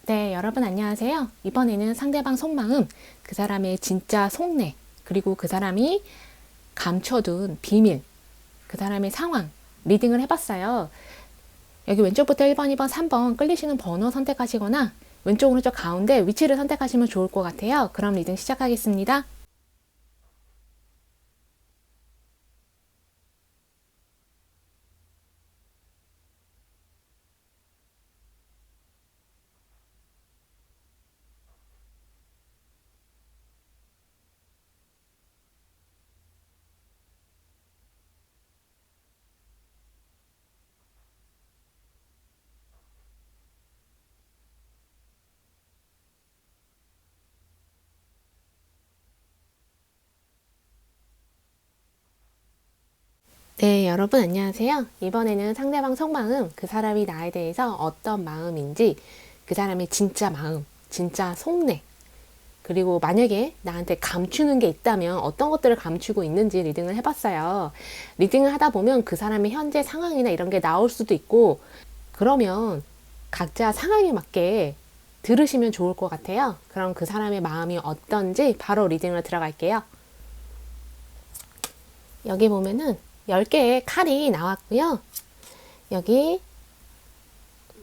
네, 여러분 안녕하세요. 이번에는 상대방 속마음, 그 사람의 진짜 속내, 그리고 그 사람이 감춰둔 비밀, 그 사람의 상황, 리딩을 해봤어요. 여기 왼쪽부터 1번, 2번, 3번 끌리시는 번호 선택하시거나 왼쪽, 오른쪽, 가운데 위치를 선택하시면 좋을 것 같아요. 그럼 리딩 시작하겠습니다. 네, 여러분 안녕하세요. 이번에는 상대방 속마음, 그 사람이 나에 대해서 어떤 마음인지, 그 사람의 진짜 마음, 진짜 속내, 그리고 만약에 나한테 감추는 게 있다면 어떤 것들을 감추고 있는지 리딩을 해봤어요. 리딩을 하다 보면 그 사람의 현재 상황이나 이런 게 나올 수도 있고, 그러면 각자 상황에 맞게 들으시면 좋을 것 같아요. 그럼 그 사람의 마음이 어떤지 바로 리딩을 들어갈게요. 여기 보면은 10개의 칼이 나왔고요. 여기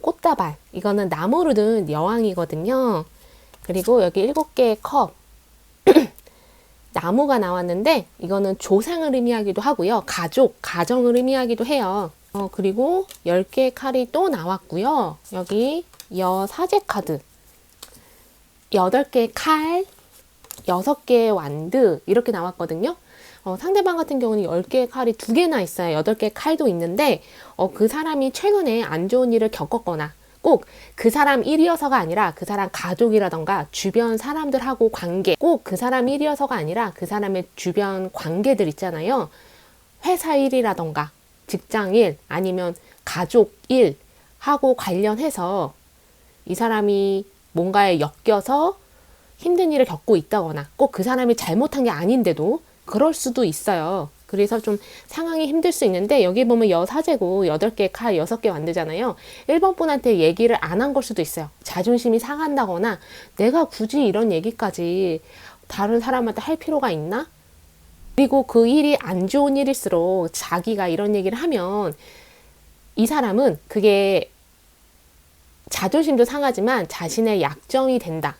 꽃다발, 이거는 나무로 든 여왕이거든요. 그리고 여기 7개의 컵, 나무가 나왔는데 이거는 조상을 의미하기도 하고요. 가족, 가정을 의미하기도 해요. 그리고 10개의 칼이 또 나왔고요. 여기 여사제 카드, 8개의 칼, 6개의 완드 이렇게 나왔거든요. 상대방 같은 경우는 10개의 칼이 2개나 있어요. 8개의 칼도 있는데 그 사람이 최근에 안 좋은 일을 겪었거나 꼭 그 사람 일이어서가 아니라 그 사람 가족이라던가 주변 사람들하고 관계, 꼭 그 사람 일이어서가 아니라 그 사람의 주변 관계들 있잖아요. 회사 일이라던가 직장 일 아니면 가족 일하고 관련해서 이 사람이 뭔가에 엮여서 힘든 일을 겪고 있다거나 꼭 그 사람이 잘못한 게 아닌데도 그럴 수도 있어요. 그래서 좀 상황이 힘들 수 있는데 여기 보면 여사제고 8개 칼 6개 완드잖아요. 1번 분한테 얘기를 안 한 걸 수도 있어요. 자존심이 상한다거나 내가 굳이 이런 얘기까지 다른 사람한테 할 필요가 있나? 그리고 그 일이 안 좋은 일일수록 자기가 이런 얘기를 하면 이 사람은 그게 자존심도 상하지만 자신의 약점이 된다.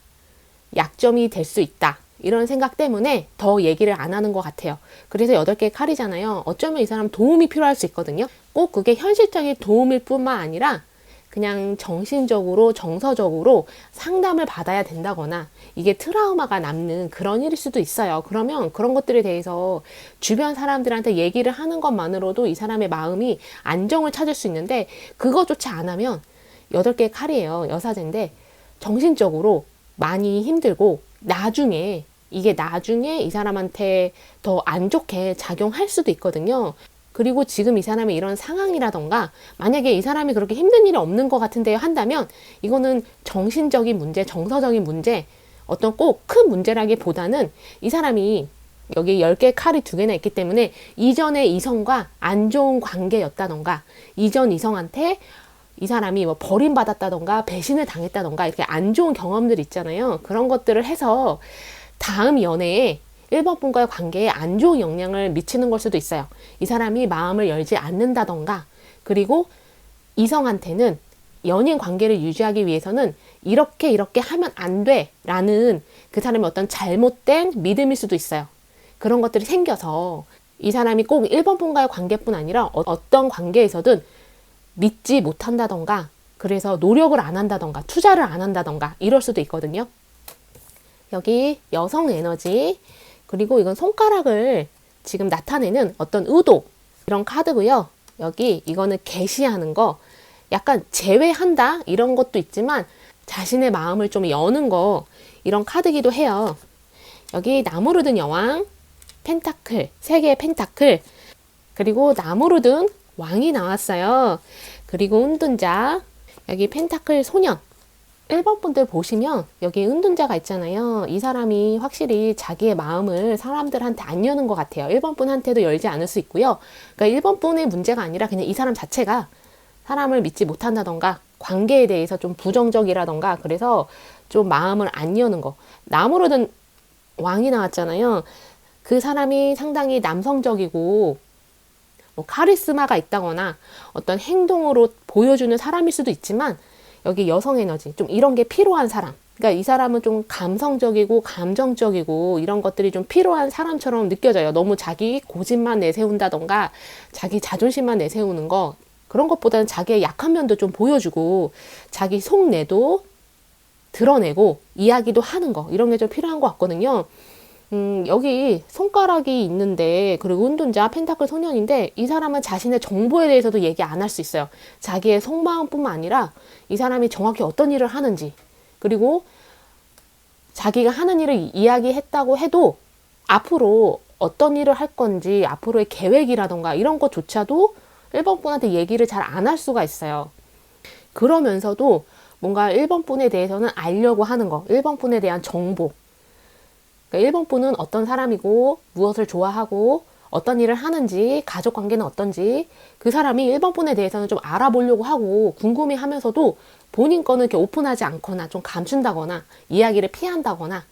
약점이 될 수 있다. 이런 생각 때문에 더 얘기를 안 하는 것 같아요. 그래서 8개의 칼이잖아요. 어쩌면 이 사람 도움이 필요할 수 있거든요. 꼭 그게 현실적인 도움일 뿐만 아니라 그냥 정신적으로, 정서적으로 상담을 받아야 된다거나 이게 트라우마가 남는 그런 일일 수도 있어요. 그러면 그런 것들에 대해서 주변 사람들한테 얘기를 하는 것만으로도 이 사람의 마음이 안정을 찾을 수 있는데 그거조차 안 하면 8개의 칼이에요. 여사제인데 정신적으로 많이 힘들고 나중에 이 사람한테 더 안 좋게 작용할 수도 있거든요. 그리고 지금 이 사람의 이런 상황이라던가 만약에 이 사람이 그렇게 힘든 일이 없는 것 같은데요 한다면 이거는 정신적인 문제, 정서적인 문제, 어떤 꼭 큰 문제라기보다는 이 사람이 여기 10개의 칼이 2개나 있기 때문에 이전의 이성과 안 좋은 관계였다던가 이전 이성한테 이 사람이 뭐 버림받았다던가 배신을 당했다던가 이렇게 안 좋은 경험들 있잖아요. 그런 것들을 해서 다음 연애에 1번 분과의 관계에 안 좋은 영향을 미치는 걸 수도 있어요. 이 사람이 마음을 열지 않는다던가 그리고 이성한테는 연인 관계를 유지하기 위해서는 이렇게 하면 안 돼 라는 그 사람의 어떤 잘못된 믿음일 수도 있어요. 그런 것들이 생겨서 이 사람이 꼭 1번 분과의 관계뿐 아니라 어떤 관계에서든 믿지 못한다던가 그래서 노력을 안 한다던가 투자를 안 한다던가 이럴 수도 있거든요. 여기 여성 에너지 그리고 이건 손가락을 지금 나타내는 어떤 의도 이런 카드고요. 여기 이거는 계시하는 거 약간 제외한다 이런 것도 있지만 자신의 마음을 좀 여는 거 이런 카드기도 해요. 여기 나무로 든 여왕 펜타클 3개의 펜타클 그리고 나무로 든 왕이 나왔어요. 그리고 은둔자 여기 펜타클 소년 1번 분들 보시면 여기 은둔자가 있잖아요. 이 사람이 확실히 자기의 마음을 사람들한테 안 여는 것 같아요. 1번 분한테도 열지 않을 수 있고요. 그러니까 1번 분의 문제가 아니라 그냥 이 사람 자체가 사람을 믿지 못한다던가 관계에 대해서 좀 부정적이라던가 그래서 좀 마음을 안 여는 거. 나무로든 왕이 나왔잖아요. 그 사람이 상당히 남성적이고 뭐 카리스마가 있다거나 어떤 행동으로 보여주는 사람일 수도 있지만 여기 여성 에너지 좀 이런 게 필요한 사람. 그러니까 이 사람은 좀 감성적이고 감정적이고 이런 것들이 좀 필요한 사람처럼 느껴져요. 너무 자기 고집만 내세운다던가 자기 자존심만 내세우는 거 그런 것보다는 자기의 약한 면도 좀 보여주고 자기 속내도 드러내고 이야기도 하는 거 이런 게 좀 필요한 것 같거든요. 여기 손가락이 있는데 그리고 운둔자 펜타클 소년인데 이 사람은 자신의 정보에 대해서도 얘기 안 할 수 있어요. 자기의 속마음뿐만 아니라 이 사람이 정확히 어떤 일을 하는지 그리고 자기가 하는 일을 이야기했다고 해도 앞으로 어떤 일을 할 건지 앞으로의 계획이라던가 이런 것조차도 1번 분한테 얘기를 잘 안 할 수가 있어요. 그러면서도 뭔가 1번 분에 대해서는 알려고 하는 거, 1번 분에 대한 정보. 그러니까 1번 분은 어떤 사람이고 무엇을 좋아하고 어떤 일을 하는지 가족 관계는 어떤지 그 사람이 1번 분에 대해서는 좀 알아보려고 하고 궁금해 하면서도 본인 거는 이렇게 오픈하지 않거나 좀 감춘다거나 이야기를 피한다거나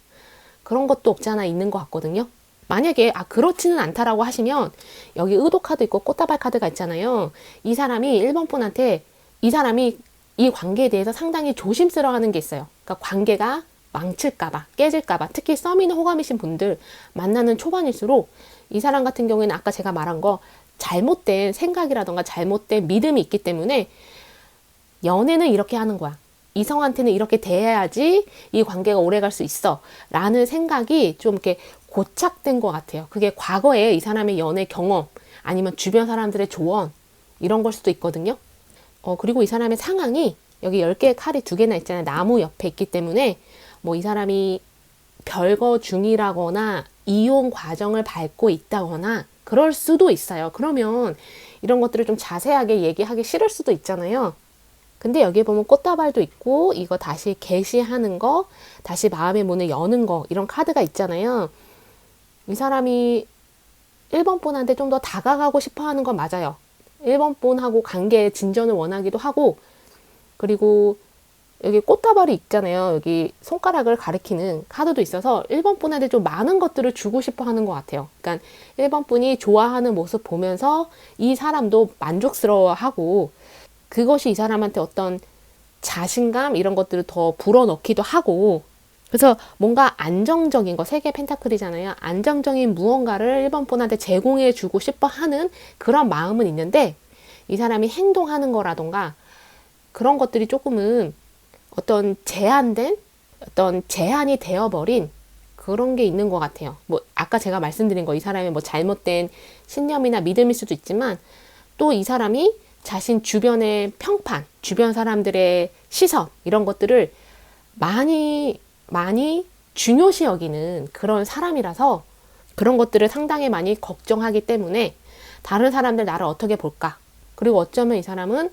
그런 것도 없지 않아 있는 것 같거든요. 만약에 그렇지는 않다라고 하시면 여기 의도 카드 있고 꽃다발 카드가 있잖아요. 이 사람이 1번 분한테 이 사람이 이 관계에 대해서 상당히 조심스러워하는 게 있어요. 그러니까 관계가 망칠까봐, 깨질까봐, 특히 썸이나 호감이신 분들 만나는 초반일수록 이 사람 같은 경우에는 아까 제가 말한 거 잘못된 생각이라던가 잘못된 믿음이 있기 때문에 연애는 이렇게 하는 거야. 이성한테는 이렇게 대해야지 이 관계가 오래 갈 수 있어. 라는 생각이 좀 이렇게 고착된 것 같아요. 그게 과거에 이 사람의 연애 경험 아니면 주변 사람들의 조언 이런 걸 수도 있거든요. 그리고 이 사람의 상황이 여기 10개의 칼이 2개나 있잖아요. 나무 옆에 있기 때문에 뭐 이 사람이 별거 중이라거나 이혼 과정을 밟고 있다거나 그럴 수도 있어요. 그러면 이런 것들을 좀 자세하게 얘기하기 싫을 수도 있잖아요. 근데 여기에 보면 꽃다발도 있고 이거 다시 게시하는 거, 다시 마음의 문을 여는 거 이런 카드가 있잖아요. 이 사람이 1번 분한테 좀 더 다가가고 싶어 하는 건 맞아요. 1번 분하고 관계의 진전을 원하기도 하고 그리고 여기 꽃다발이 있잖아요. 여기 손가락을 가리키는 카드도 있어서 1번 분한테 좀 많은 것들을 주고 싶어 하는 것 같아요. 그러니까 1번 분이 좋아하는 모습 보면서 이 사람도 만족스러워하고 그것이 이 사람한테 어떤 자신감 이런 것들을 더 불어넣기도 하고 그래서 뭔가 안정적인 거, 3개 펜타클이잖아요. 안정적인 무언가를 1번 분한테 제공해 주고 싶어 하는 그런 마음은 있는데 이 사람이 행동하는 거라던가 그런 것들이 조금은 어떤 제한된 어떤 제한이 되어버린 그런 게 있는 것 같아요. 뭐 아까 제가 말씀드린 거 이 사람의 뭐 잘못된 신념이나 믿음일 수도 있지만 또 이 사람이 자신 주변의 평판, 주변 사람들의 시선 이런 것들을 많이 중요시 여기는 그런 사람이라서 그런 것들을 상당히 많이 걱정하기 때문에 다른 사람들 나를 어떻게 볼까? 그리고 어쩌면 이 사람은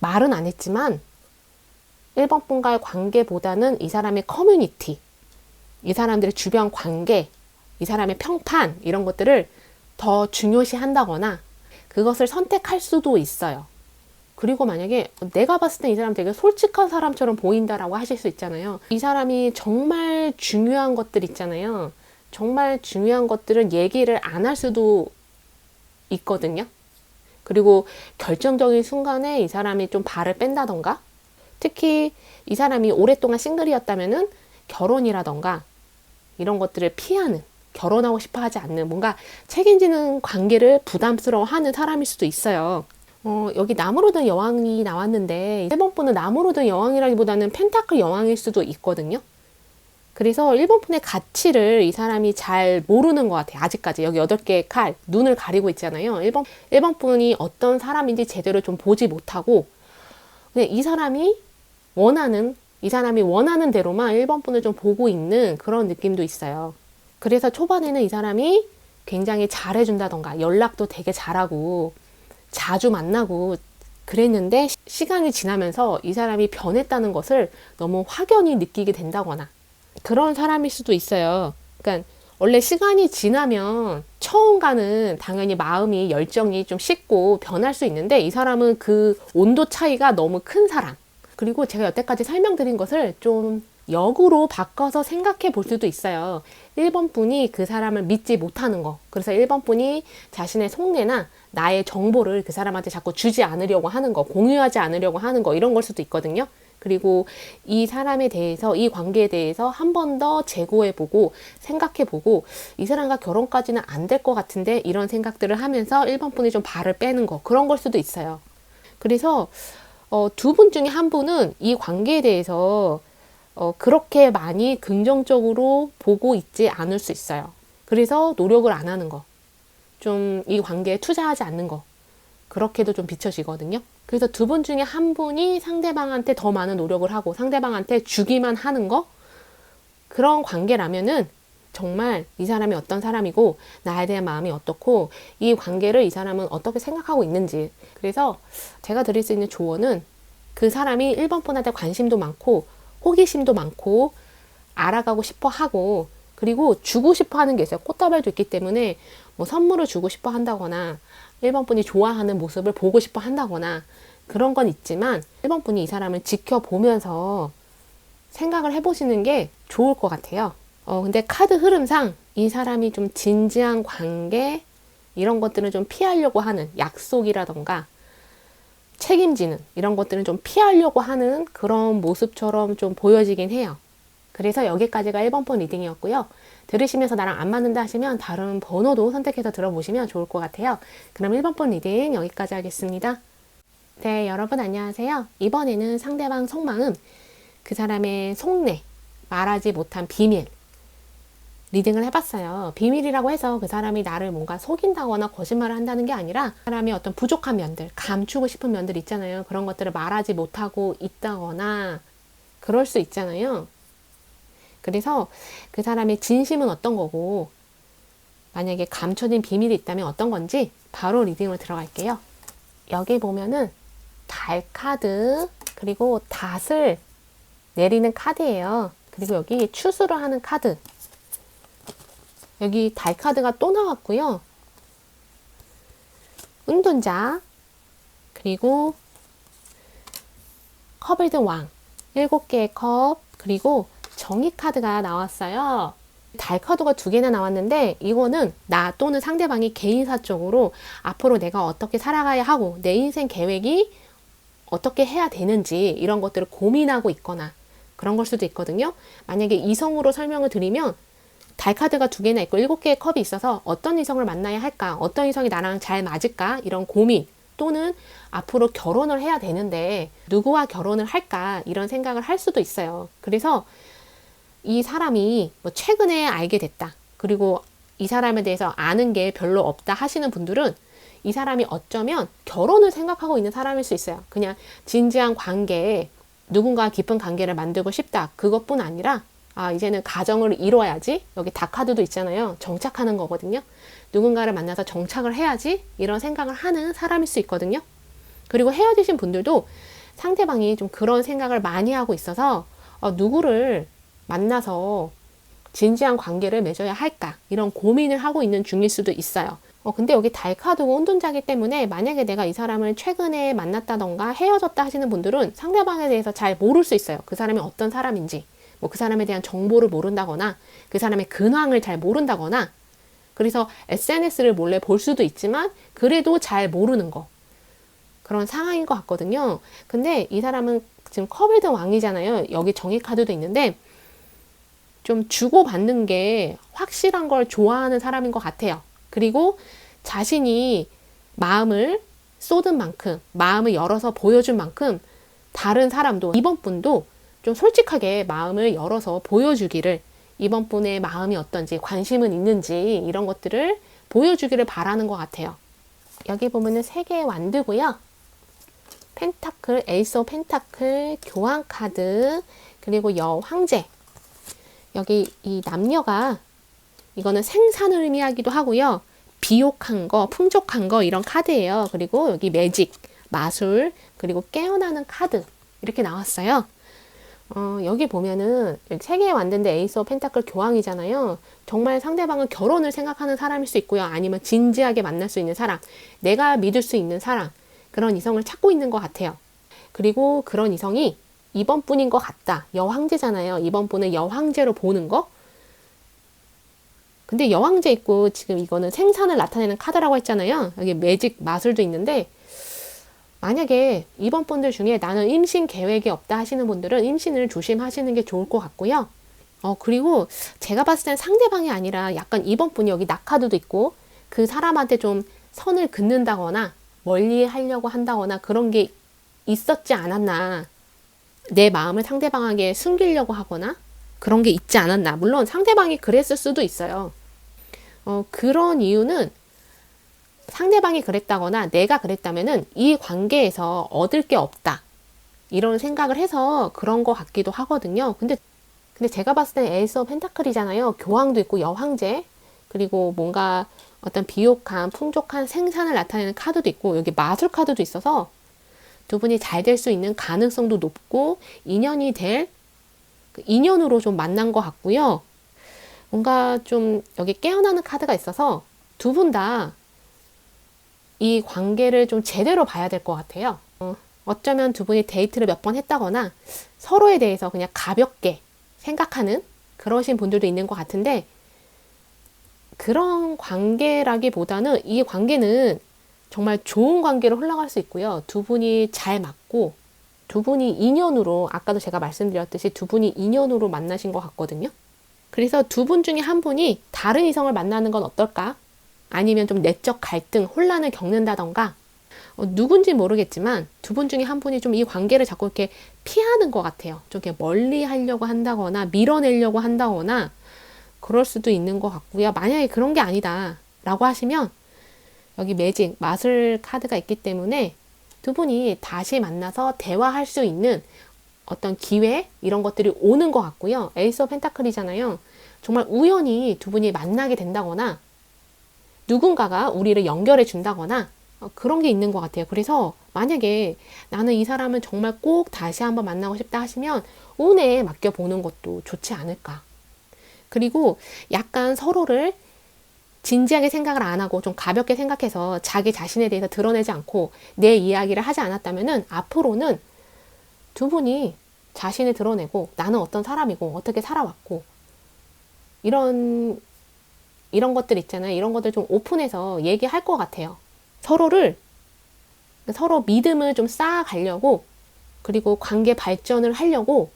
말은 안 했지만 1번 분과의 관계보다는 이 사람의 커뮤니티, 이 사람들의 주변 관계, 이 사람의 평판 이런 것들을 더 중요시 한다거나 그것을 선택할 수도 있어요. 그리고 만약에 내가 봤을 때 이 사람 되게 솔직한 사람처럼 보인다라고 하실 수 있잖아요. 이 사람이 정말 중요한 것들 있잖아요. 정말 중요한 것들은 얘기를 안 할 수도 있거든요. 그리고 결정적인 순간에 이 사람이 좀 발을 뺀다던가 특히 이 사람이 오랫동안 싱글이었다면은 결혼이라던가 이런 것들을 피하는 결혼하고 싶어 하지 않는 뭔가 책임지는 관계를 부담스러워하는 사람일 수도 있어요. 여기 나무로 든 여왕이 나왔는데 1번 분은 나무로 든 여왕이라기보다는 펜타클 여왕일 수도 있거든요. 그래서 1번 분의 가치를 이 사람이 잘 모르는 것 같아요. 아직까지 여기 8개의 칼, 눈을 가리고 있잖아요. 1번 분이 어떤 사람인지 제대로 좀 보지 못하고 그냥 이 사람이 원하는 대로만 1번 분을 좀 보고 있는 그런 느낌도 있어요. 그래서 초반에는 이 사람이 굉장히 잘해준다던가 연락도 되게 잘하고 자주 만나고 그랬는데 시간이 지나면서 이 사람이 변했다는 것을 너무 확연히 느끼게 된다거나 그런 사람일 수도 있어요. 그러니까 원래 시간이 지나면 처음과는 당연히 마음이 열정이 좀 식고 변할 수 있는데 이 사람은 그 온도 차이가 너무 큰 사람. 그리고 제가 여태까지 설명드린 것을 좀 역으로 바꿔서 생각해 볼 수도 있어요. 1번 분이 그 사람을 믿지 못하는 거. 그래서 1번 분이 자신의 속내나 나의 정보를 그 사람한테 자꾸 주지 않으려고 하는 거, 공유하지 않으려고 하는 거, 이런 걸 수도 있거든요. 그리고 이 사람에 대해서, 이 관계에 대해서 한 번 더 재고해보고 생각해보고 이 사람과 결혼까지는 안 될 것 같은데 이런 생각들을 하면서 1번 분이 좀 발을 빼는 거, 그런 걸 수도 있어요. 그래서 두 분 중에 한 분은 이 관계에 대해서 그렇게 많이 긍정적으로 보고 있지 않을 수 있어요. 그래서 노력을 안 하는 거, 좀 이 관계에 투자하지 않는 거, 그렇게도 좀 비춰지거든요. 그래서 두 분 중에 한 분이 상대방한테 더 많은 노력을 하고 상대방한테 주기만 하는 거, 그런 관계라면은 정말 이 사람이 어떤 사람이고 나에 대한 마음이 어떻고 이 관계를 이 사람은 어떻게 생각하고 있는지. 그래서 제가 드릴 수 있는 조언은 그 사람이 1번 분한테 관심도 많고 호기심도 많고 알아가고 싶어 하고 그리고 주고 싶어 하는 게 있어요. 꽃다발도 있기 때문에 뭐 선물을 주고 싶어 한다거나 1번 분이 좋아하는 모습을 보고 싶어 한다거나 그런 건 있지만 1번 분이 이 사람을 지켜보면서 생각을 해보시는 게 좋을 것 같아요. 근데 카드 흐름상 이 사람이 좀 진지한 관계 이런 것들은 좀 피하려고 하는, 약속이라던가 책임지는 이런 것들은 좀 피하려고 하는 그런 모습처럼 좀 보여지긴 해요. 그래서 여기까지가 1번 번 리딩이었고요. 들으시면서 나랑 안 맞는다 하시면 다른 번호도 선택해서 들어보시면 좋을 것 같아요. 그럼 1번 번 리딩 여기까지 하겠습니다. 네, 여러분 안녕하세요. 이번에는 상대방 속마음, 그 사람의 속내, 말하지 못한 비밀 리딩을 해봤어요. 비밀이라고 해서 그 사람이 나를 뭔가 속인다거나 거짓말을 한다는 게 아니라 사람이 어떤 부족한 면들, 감추고 싶은 면들 있잖아요. 그런 것들을 말하지 못하고 있다거나 그럴 수 있잖아요. 그래서 그 사람의 진심은 어떤 거고 만약에 감춰진 비밀이 있다면 어떤 건지 바로 리딩으로 들어갈게요. 여기 보면은 달 카드 그리고 닷을 내리는 카드예요. 그리고 여기 추수를 하는 카드, 여기 달 카드가 또 나왔고요. 은둔자, 그리고 컵을 든 왕, 7개의 컵, 그리고 정의 카드가 나왔어요. 달 카드가 2개나 나왔는데 이거는 나 또는 상대방이 개인사적으로 앞으로 내가 어떻게 살아가야 하고 내 인생 계획이 어떻게 해야 되는지 이런 것들을 고민하고 있거나 그런 걸 수도 있거든요. 만약에 이성으로 설명을 드리면 달 카드가 2개나 있고 7개의 컵이 있어서 어떤 이성을 만나야 할까? 어떤 이성이 나랑 잘 맞을까? 이런 고민 또는 앞으로 결혼을 해야 되는데 누구와 결혼을 할까? 이런 생각을 할 수도 있어요. 그래서 이 사람이 뭐 최근에 알게 됐다. 그리고 이 사람에 대해서 아는 게 별로 없다 하시는 분들은 이 사람이 어쩌면 결혼을 생각하고 있는 사람일 수 있어요. 그냥 진지한 관계에 누군가 깊은 관계를 만들고 싶다. 그것뿐 아니라 이제는 가정을 이뤄야지. 여기 다 카드도 있잖아요. 정착하는 거거든요. 누군가를 만나서 정착을 해야지. 이런 생각을 하는 사람일 수 있거든요. 그리고 헤어지신 분들도 상대방이 좀 그런 생각을 많이 하고 있어서 누구를 만나서 진지한 관계를 맺어야 할까? 이런 고민을 하고 있는 중일 수도 있어요. 근데 여기 달 카드고 혼돈자기 때문에 만약에 내가 이 사람을 최근에 만났다던가 헤어졌다 하시는 분들은 상대방에 대해서 잘 모를 수 있어요. 그 사람이 어떤 사람인지. 뭐 그 사람에 대한 정보를 모른다거나 그 사람의 근황을 잘 모른다거나 그래서 SNS를 몰래 볼 수도 있지만 그래도 잘 모르는 거 그런 상황인 것 같거든요. 근데 이 사람은 지금 컵을 든 왕이잖아요. 여기 정의 카드도 있는데 좀 주고받는 게 확실한 걸 좋아하는 사람인 것 같아요. 그리고 자신이 마음을 쏟은 만큼 마음을 열어서 보여준 만큼 다른 사람도 이번 분도 좀 솔직하게 마음을 열어서 보여주기를 이번 분의 마음이 어떤지 관심은 있는지 이런 것들을 보여주기를 바라는 것 같아요. 여기 보면은 3개의 완드고요. 펜타클, 에이스 오브 펜타클, 교황 카드, 그리고 여황제. 여기 이 남녀가 이거는 생산을 의미하기도 하고요. 비옥한 거, 풍족한 거 이런 카드예요. 그리고 여기 매직, 마술, 그리고 깨어나는 카드 이렇게 나왔어요. 여기 보면은 세계에 왔는데 에이스 오브 펜타클 교황이잖아요. 정말 상대방은 결혼을 생각하는 사람일 수 있고요. 아니면 진지하게 만날 수 있는 사람, 내가 믿을 수 있는 사람, 그런 이성을 찾고 있는 것 같아요. 그리고 그런 이성이 이번 분인 것 같다. 여황제잖아요. 이번 분은 여황제로 보는 거. 근데 여황제 있고 지금 이거는 생산을 나타내는 카드라고 했잖아요. 여기 매직 마술도 있는데 만약에 이번 분들 중에 나는 임신 계획이 없다 하시는 분들은 임신을 조심하시는 게 좋을 것 같고요. 그리고 제가 봤을 땐 상대방이 아니라 약간 이번 분이 여기 낙하드도 있고 그 사람한테 좀 선을 긋는다거나 멀리 하려고 한다거나 그런 게 있었지 않았나. 내 마음을 상대방에게 숨기려고 하거나 그런 게 있지 않았나. 물론 상대방이 그랬을 수도 있어요. 그런 이유는 상대방이 그랬다거나 내가 그랬다면은 이 관계에서 얻을 게 없다. 이런 생각을 해서 그런 것 같기도 하거든요. 근데 제가 봤을 때 에이스 오브 펜타클이잖아요. 교황도 있고 여황제, 그리고 뭔가 어떤 비옥한, 풍족한 생산을 나타내는 카드도 있고 여기 마술 카드도 있어서 두 분이 잘 될 수 있는 가능성도 높고 인연이 될 인연으로 좀 만난 것 같고요. 뭔가 좀 여기 깨어나는 카드가 있어서 두 분 다 이 관계를 좀 제대로 봐야 될 것 같아요. 어쩌면 두 분이 데이트를 몇 번 했다거나 서로에 대해서 그냥 가볍게 생각하는 그러신 분들도 있는 것 같은데 그런 관계라기보다는 이 관계는 정말 좋은 관계로 흘러갈 수 있고요. 두 분이 잘 맞고 두 분이 인연으로 아까도 제가 말씀드렸듯이 두 분이 인연으로 만나신 것 같거든요. 그래서 두 분 중에 한 분이 다른 이성을 만나는 건 어떨까? 아니면 좀 내적 갈등, 혼란을 겪는다던가 누군지 모르겠지만 두 분 중에 한 분이 좀 이 관계를 자꾸 이렇게 피하는 것 같아요. 좀 이렇게 멀리 하려고 한다거나 밀어내려고 한다거나 그럴 수도 있는 것 같고요. 만약에 그런 게 아니다 라고 하시면 여기 매직, 마술 카드가 있기 때문에 두 분이 다시 만나서 대화할 수 있는 어떤 기회 이런 것들이 오는 것 같고요. 에이스 오브 펜타클이잖아요. 정말 우연히 두 분이 만나게 된다거나 누군가가 우리를 연결해 준다거나 그런 게 있는 것 같아요. 그래서 만약에 나는 이 사람을 정말 꼭 다시 한번 만나고 싶다 하시면 운에 맡겨보는 것도 좋지 않을까. 그리고 약간 서로를 진지하게 생각을 안 하고 좀 가볍게 생각해서 자기 자신에 대해서 드러내지 않고 내 이야기를 하지 않았다면은 앞으로는 두 분이 자신을 드러내고 나는 어떤 사람이고 어떻게 살아왔고 이런 것들 있잖아요. 이런 것들 좀 오픈해서 얘기할 것 같아요. 서로 믿음을 좀 쌓아가려고 그리고 관계 발전을 하려고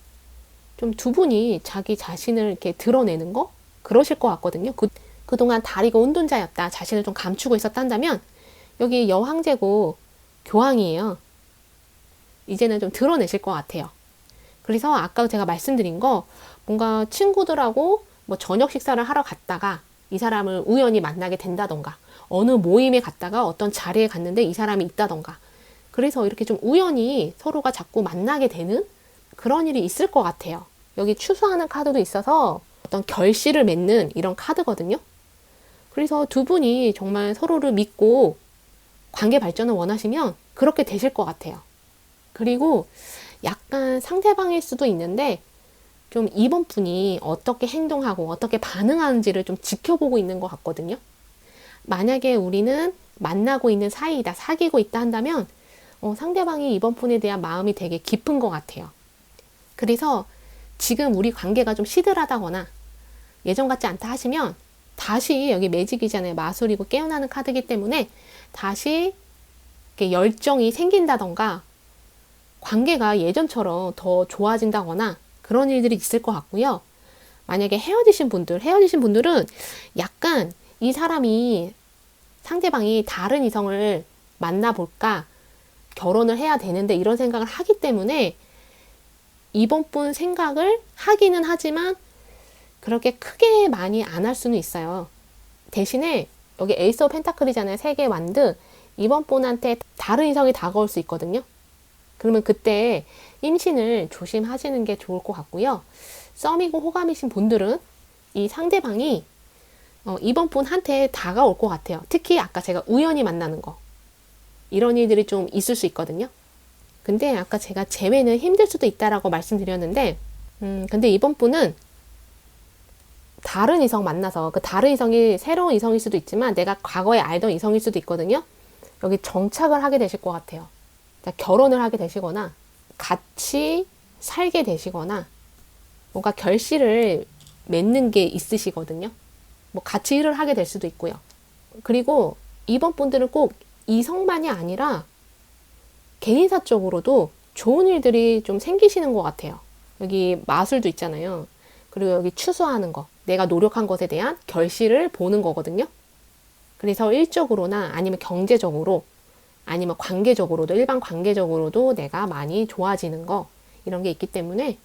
좀 두 분이 자기 자신을 이렇게 드러내는 거 그러실 것 같거든요. 그동안 다리가 온돈자였다. 자신을 좀 감추고 있었단다면 여기 여황제고 교황이에요. 이제는 좀 드러내실 것 같아요. 그래서 아까 제가 말씀드린 거 뭔가 친구들하고 뭐 저녁 식사를 하러 갔다가 이 사람을 우연히 만나게 된다던가 어느 모임에 갔다가 어떤 자리에 갔는데 이 사람이 있다던가 그래서 이렇게 좀 우연히 서로가 자꾸 만나게 되는 그런 일이 있을 것 같아요. 여기 추수하는 카드도 있어서 어떤 결실을 맺는 이런 카드거든요. 그래서 두 분이 정말 서로를 믿고 관계 발전을 원하시면 그렇게 되실 것 같아요. 그리고 약간 상대방일 수도 있는데 좀 이번 분이 어떻게 행동하고 어떻게 반응하는지를 좀 지켜보고 있는 것 같거든요. 만약에 우리는 만나고 있는 사이이다, 사귀고 있다 한다면 상대방이 이번 분에 대한 마음이 되게 깊은 것 같아요. 그래서 지금 우리 관계가 좀 시들하다거나 예전 같지 않다 하시면 다시 여기 매직이잖아요. 마술이고 깨어나는 카드이기 때문에 다시 이렇게 열정이 생긴다던가 관계가 예전처럼 더 좋아진다거나 그런 일들이 있을 것 같고요. 만약에 헤어지신 분들은 약간 이 사람이 상대방이 다른 이성을 만나볼까 결혼을 해야 되는데 이런 생각을 하기 때문에 이번 분 생각을 하기는 하지만 그렇게 크게 많이 안 할 수는 있어요. 대신에 여기 에이스 오브 펜타클이잖아요. 세계 완드. 이번 분한테 다른 이성이 다가올 수 있거든요. 그러면 그때 임신을 조심하시는 게 좋을 것 같고요. 썸이고 호감이신 분들은 이 상대방이 이번 분한테 다가올 것 같아요. 특히 아까 제가 우연히 만나는 거. 이런 일들이 좀 있을 수 있거든요. 근데 아까 제가 재회는 힘들 수도 있다라고 말씀드렸는데 근데 이번 분은 다른 이성 만나서 그 다른 이성이 새로운 이성일 수도 있지만 내가 과거에 알던 이성일 수도 있거든요. 여기 정착을 하게 되실 것 같아요. 결혼을 하게 되시거나 같이 살게 되시거나 뭔가 결실을 맺는 게 있으시거든요. 뭐 같이 일을 하게 될 수도 있고요. 그리고 이번 분들은 꼭 이성만이 아니라 개인사 쪽으로도 좋은 일들이 좀 생기시는 것 같아요. 여기 마술도 있잖아요. 그리고 여기 추수하는 거, 내가 노력한 것에 대한 결실을 보는 거거든요. 그래서 일적으로나 아니면 경제적으로 아니면 관계적으로도 일반 관계적으로도 내가 많이 좋아지는 거 이런 게 있기 때문에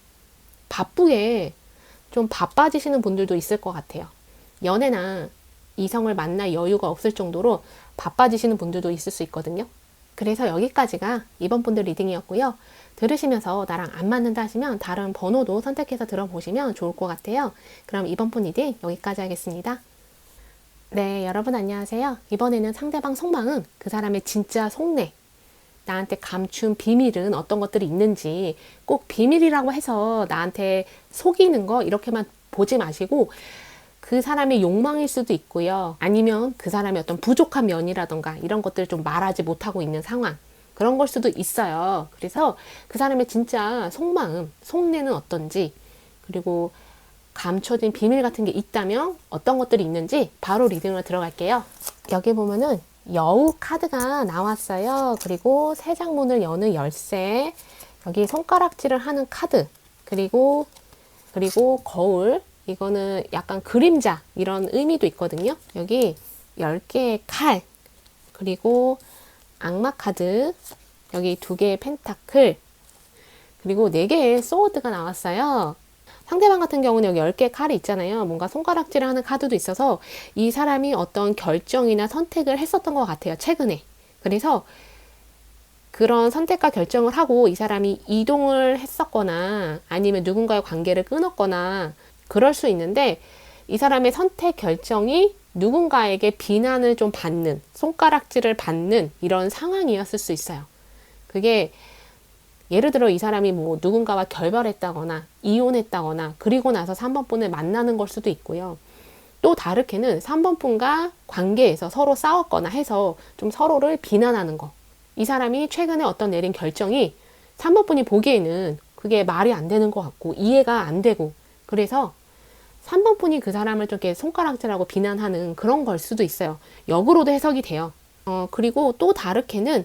바쁘게 좀 바빠지시는 분들도 있을 것 같아요. 연애나 이성을 만날 여유가 없을 정도로 바빠지시는 분들도 있을 수 있거든요. 그래서 여기까지가 이번 분들 리딩이었고요. 들으시면서 나랑 안 맞는다 하시면 다른 번호도 선택해서 들어보시면 좋을 것 같아요. 그럼 이번 분 리딩 여기까지 하겠습니다. 네, 여러분 안녕하세요. 이번에는 상대방 속마음, 그 사람의 진짜 속내, 나한테 감춘 비밀은 어떤 것들이 있는지 꼭 비밀이라고 해서 나한테 속이는 거 이렇게만 보지 마시고 그 사람의 욕망일 수도 있고요. 아니면 그 사람의 어떤 부족한 면이라던가 이런 것들을 좀 말하지 못하고 있는 상황. 그런 걸 수도 있어요. 그래서 그 사람의 진짜 속마음, 속내는 어떤지, 그리고 감춰진 비밀 같은 게 있다면 어떤 것들이 있는지 바로 리딩으로 들어갈게요. 여기 보면은 여우 카드가 나왔어요. 그리고 새 장문을 여는 열쇠, 여기 손가락질을 하는 카드, 그리고 거울, 이거는 약간 그림자 이런 의미도 있거든요. 여기 10개의 칼, 그리고 악마 카드, 여기 2개의 펜타클, 그리고 4개의 소드가 나왔어요. 상대방 같은 경우는 여기 10개의 칼이 있잖아요. 뭔가 손가락질을 하는 카드도 있어서 이 사람이 어떤 결정이나 선택을 했었던 것 같아요. 최근에. 그래서 그런 선택과 결정을 하고 이 사람이 이동을 했었거나 아니면 누군가의 관계를 끊었거나 그럴 수 있는데 이 사람의 선택 결정이 누군가에게 비난을 좀 받는, 손가락질을 받는 이런 상황이었을 수 있어요. 그게 예를 들어 이 사람이 뭐 누군가와 결별했다거나 이혼했다거나 그리고 나서 3번 분을 만나는 걸 수도 있고요. 또 다르게는 3번 분과 관계에서 서로 싸웠거나 해서 좀 서로를 비난하는 거. 이 사람이 최근에 어떤 내린 결정이 3번 분이 보기에는 그게 말이 안 되는 것 같고 이해가 안 되고 그래서 3번 분이 그 사람을 좀 이렇게 손가락질하고 비난하는 그런 걸 수도 있어요. 역으로도 해석이 돼요. 그리고 또 다르게는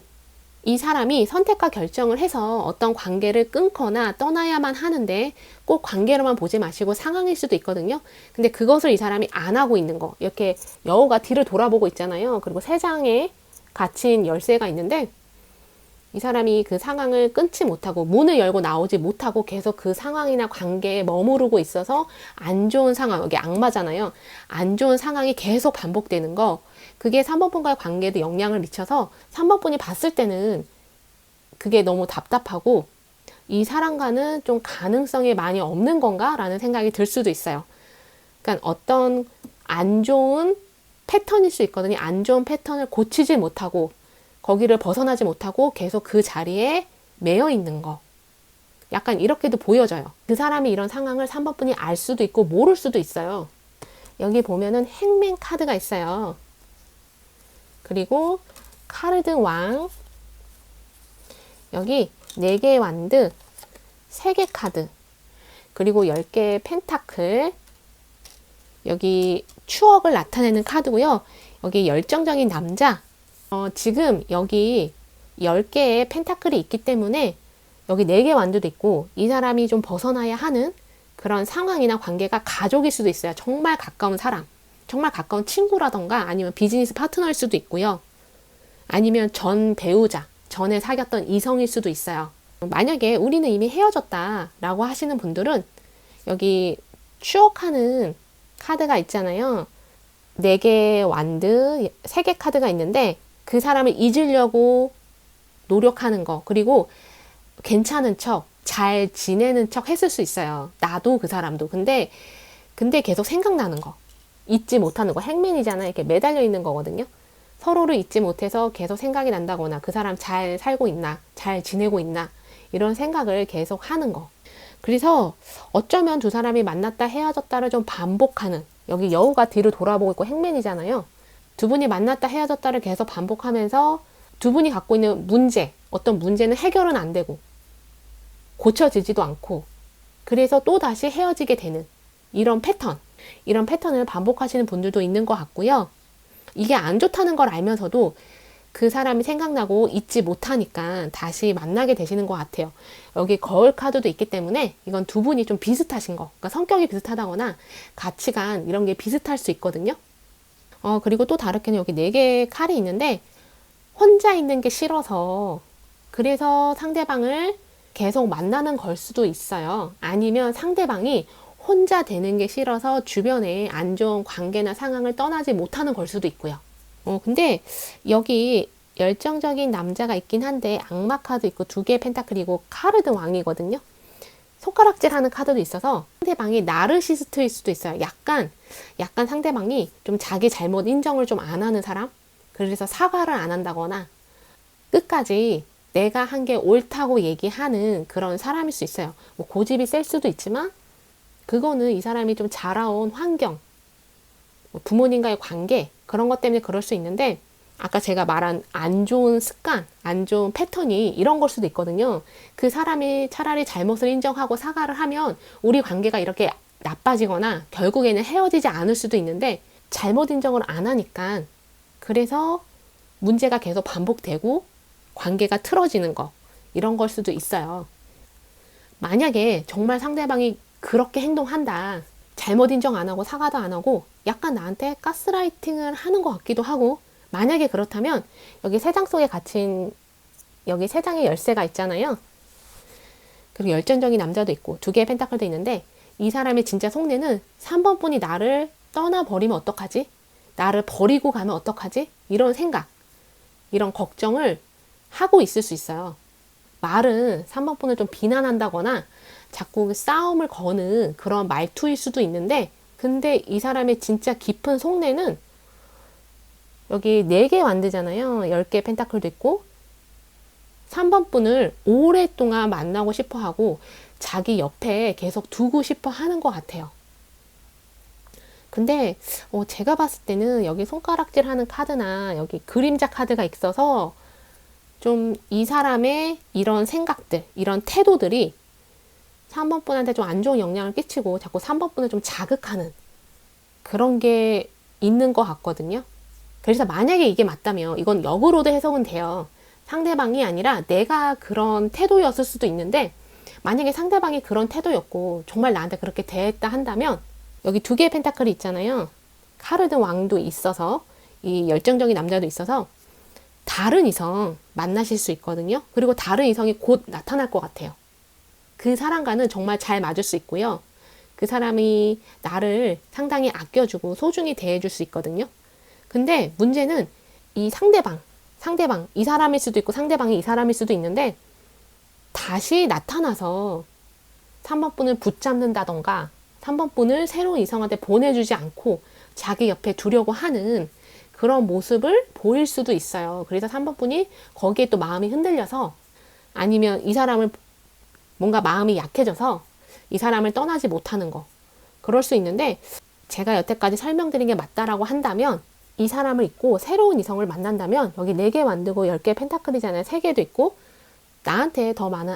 이 사람이 선택과 결정을 해서 어떤 관계를 끊거나 떠나야만 하는데 꼭 관계로만 보지 마시고 상황일 수도 있거든요. 근데 그것을 이 사람이 안 하고 있는 거. 이렇게 여우가 뒤를 돌아보고 있잖아요. 그리고 3장에 갇힌 열쇠가 있는데 이 사람이 그 상황을 끊지 못하고 문을 열고 나오지 못하고 계속 그 상황이나 관계에 머무르고 있어서 안 좋은 상황, 여기 악마잖아요. 안 좋은 상황이 계속 반복되는 거. 그게 3번 분과의 관계에도 영향을 미쳐서 3번 분이 봤을 때는 그게 너무 답답하고 이 사람과는 좀 가능성이 많이 없는 건가? 라는 생각이 들 수도 있어요. 그러니까 어떤 안 좋은 패턴일 수 있거든요. 안 좋은 패턴을 고치지 못하고 거기를 벗어나지 못하고 계속 그 자리에 매여 있는 거. 약간 이렇게도 보여져요. 그 사람이 이런 상황을 3번 분이 알 수도 있고 모를 수도 있어요. 여기 보면은 행맨 카드가 있어요. 그리고 카르드 왕, 여기 4개의 완드, 3개 카드, 그리고 10개의 펜타클, 여기 추억을 나타내는 카드고요. 여기 열정적인 남자, 지금 여기 10개의 펜타클이 있기 때문에 여기 4개 완드도 있고 이 사람이 좀 벗어나야 하는 그런 상황이나 관계가 가족일 수도 있어요. 정말 가까운 사람, 정말 가까운 친구라던가 아니면 비즈니스 파트너일 수도 있고요. 아니면 전 배우자, 전에 사귀었던 이성일 수도 있어요. 만약에 우리는 이미 헤어졌다라고 하시는 분들은 여기 추억하는 카드가 있잖아요. 4개의 완드, 3개 카드가 있는데 그 사람을 잊으려고 노력하는 거, 그리고 괜찮은 척, 잘 지내는 척 했을 수 있어요. 나도 그 사람도. 근데 계속 생각나는 거, 잊지 못하는 거, 행맨이잖아요. 이렇게 매달려 있는 거거든요. 서로를 잊지 못해서 계속 생각이 난다거나 그 사람 잘 살고 있나, 잘 지내고 있나 이런 생각을 계속 하는 거. 그래서 어쩌면 두 사람이 만났다 헤어졌다를 좀 반복하는, 여기 여우가 뒤를 돌아보고 있고 행맨이잖아요. 두 분이 만났다 헤어졌다를 계속 반복하면서 두 분이 갖고 있는 문제, 어떤 문제는 해결은 안 되고 고쳐지지도 않고, 그래서 또 다시 헤어지게 되는 이런 패턴을 반복하시는 분들도 있는 것 같고요. 이게 안 좋다는 걸 알면서도 그 사람이 생각나고 잊지 못하니까 다시 만나게 되시는 것 같아요. 여기 거울 카드도 있기 때문에 이건 두 분이 좀 비슷하신 거, 그러니까 성격이 비슷하다거나 가치관 이런 게 비슷할 수 있거든요. 그리고 또 다르게는 여기 4개의 칼이 있는데, 혼자 있는 게 싫어서 그래서 상대방을 계속 만나는 걸 수도 있어요. 아니면 상대방이 혼자 되는 게 싫어서 주변에 안 좋은 관계나 상황을 떠나지 못하는 걸 수도 있고요. 근데 여기 열정적인 남자가 있긴 한데 악마 카드 있고 2개의 펜타클이고 카르드 왕이거든요. 손가락질 하는 카드도 있어서 상대방이 나르시스트일 수도 있어요. 약간 상대방이 좀 자기 잘못 인정을 좀 안 하는 사람? 그래서 사과를 안 한다거나 끝까지 내가 한 게 옳다고 얘기하는 그런 사람일 수 있어요. 뭐 고집이 셀 수도 있지만 그거는 이 사람이 좀 자라온 환경, 부모님과의 관계, 그런 것 때문에 그럴 수 있는데, 아까 제가 말한 안 좋은 습관, 안 좋은 패턴이 이런 걸 수도 있거든요. 그 사람이 차라리 잘못을 인정하고 사과를 하면 우리 관계가 이렇게 나빠지거나 결국에는 헤어지지 않을 수도 있는데, 잘못 인정을 안 하니까 그래서 문제가 계속 반복되고 관계가 틀어지는 거, 이런 걸 수도 있어요. 만약에 정말 상대방이 그렇게 행동한다, 잘못 인정 안 하고 사과도 안 하고 약간 나한테 가스라이팅을 하는 것 같기도 하고, 만약에 그렇다면 여기 3장 속에 갇힌 여기 3장의 열쇠가 있잖아요. 그리고 열정적인 남자도 있고 2개의 펜타클도 있는데, 이 사람의 진짜 속내는 3번 분이 나를 떠나버리면 어떡하지? 나를 버리고 가면 어떡하지? 이런 생각, 이런 걱정을 하고 있을 수 있어요. 말은 3번 분을 좀 비난한다거나 자꾸 싸움을 거는 그런 말투일 수도 있는데, 근데 이 사람의 진짜 깊은 속내는 여기 4개 완드잖아요. 10개 펜타클도 있고 3번 분을 오랫동안 만나고 싶어 하고 자기 옆에 계속 두고 싶어 하는 것 같아요. 근데 제가 봤을 때는 여기 손가락질 하는 카드나 여기 그림자 카드가 있어서 좀 이 사람의 이런 생각들, 이런 태도들이 3번 분한테 좀 안 좋은 영향을 끼치고 자꾸 3번 분을 좀 자극하는 그런 게 있는 것 같거든요. 그래서 만약에 이게 맞다면 이건 역으로도 해석은 돼요. 상대방이 아니라 내가 그런 태도였을 수도 있는데, 만약에 상대방이 그런 태도였고 정말 나한테 그렇게 대했다 한다면, 여기 2개의 펜타클이 있잖아요. 카르드 왕도 있어서 이 열정적인 남자도 있어서 다른 이성 만나실 수 있거든요. 그리고 다른 이성이 곧 나타날 것 같아요. 그 사람과는 정말 잘 맞을 수 있고요. 그 사람이 나를 상당히 아껴주고 소중히 대해줄 수 있거든요. 근데 문제는 이 상대방, 이 사람일 수도 있고 상대방이 이 사람일 수도 있는데, 다시 나타나서 3번 분을 붙잡는다던가 3번 분을 새로운 이성한테 보내주지 않고 자기 옆에 두려고 하는 그런 모습을 보일 수도 있어요. 그래서 3번 분이 거기에 또 마음이 흔들려서, 아니면 이 사람을 뭔가 마음이 약해져서 이 사람을 떠나지 못하는 거, 그럴 수 있는데, 제가 여태까지 설명드린 게 맞다라고 한다면, 이 사람을 잊고 새로운 이성을 만난다면 여기 4개 만들고 10개 펜타클이잖아요. 3개도 있고 나한테 더 많은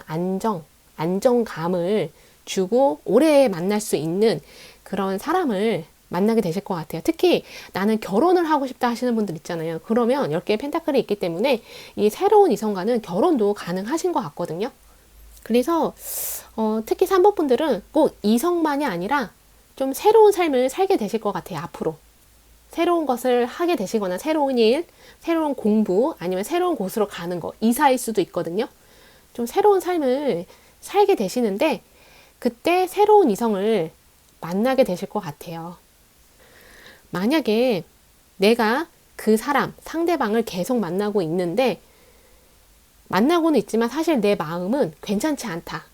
안정감을 주고 오래 만날 수 있는 그런 사람을 만나게 되실 것 같아요. 특히 나는 결혼을 하고 싶다 하시는 분들 있잖아요. 그러면 10개의 펜타클이 있기 때문에 이 새로운 이성과는 결혼도 가능하신 것 같거든요. 그래서 특히 3번 분들은 꼭 이성만이 아니라 좀 새로운 삶을 살게 되실 것 같아요. 앞으로 새로운 것을 하게 되시거나 새로운 일, 새로운 공부, 아니면 새로운 곳으로 가는 거, 이사일 수도 있거든요. 좀 새로운 삶을 살게 되시는데, 그때 새로운 이성을 만나게 되실 것 같아요. 만약에 내가 그 사람, 상대방을 계속 만나고 있는데, 만나고는 있지만 사실 내 마음은 괜찮지 않다,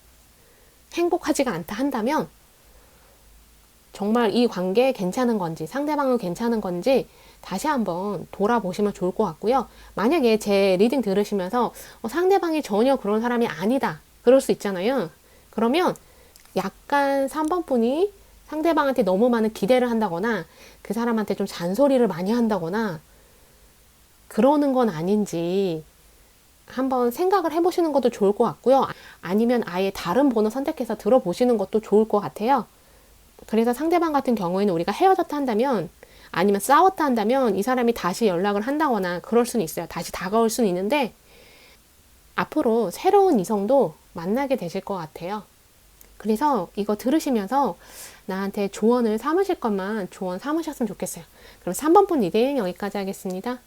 행복하지가 않다 한다면, 정말 이 관계 괜찮은 건지, 상대방은 괜찮은 건지 다시 한번 돌아보시면 좋을 것 같고요. 만약에 제 리딩 들으시면서 상대방이 전혀 그런 사람이 아니다, 그럴 수 있잖아요. 그러면 약간 3번 분이 상대방한테 너무 많은 기대를 한다거나 그 사람한테 좀 잔소리를 많이 한다거나 그러는 건 아닌지 한번 생각을 해보시는 것도 좋을 것 같고요. 아니면 아예 다른 번호 선택해서 들어보시는 것도 좋을 것 같아요. 그래서 상대방 같은 경우에는 우리가 헤어졌다 한다면 아니면 싸웠다 한다면 이 사람이 다시 연락을 한다거나 그럴 수는 있어요. 다시 다가올 수는 있는데 앞으로 새로운 이성도 만나게 되실 것 같아요. 그래서 이거 들으시면서 나한테 조언을 삼으실 것만 조언 삼으셨으면 좋겠어요. 그럼 3번 분 리딩 여기까지 하겠습니다.